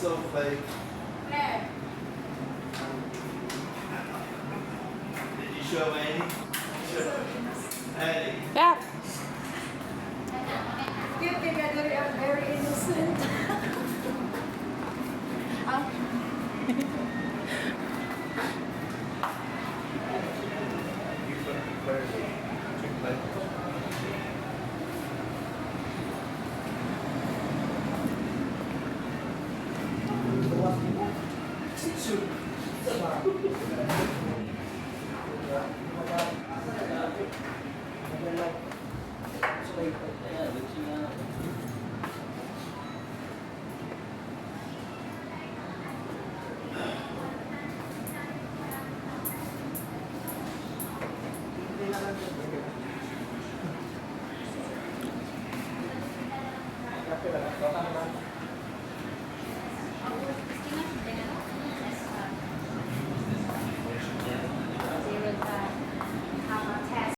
so fake. Claire. Did you show Annie? Annie. Yeah. You think that they are very innocent? You put Claire in two papers. Kape lang, baka naman.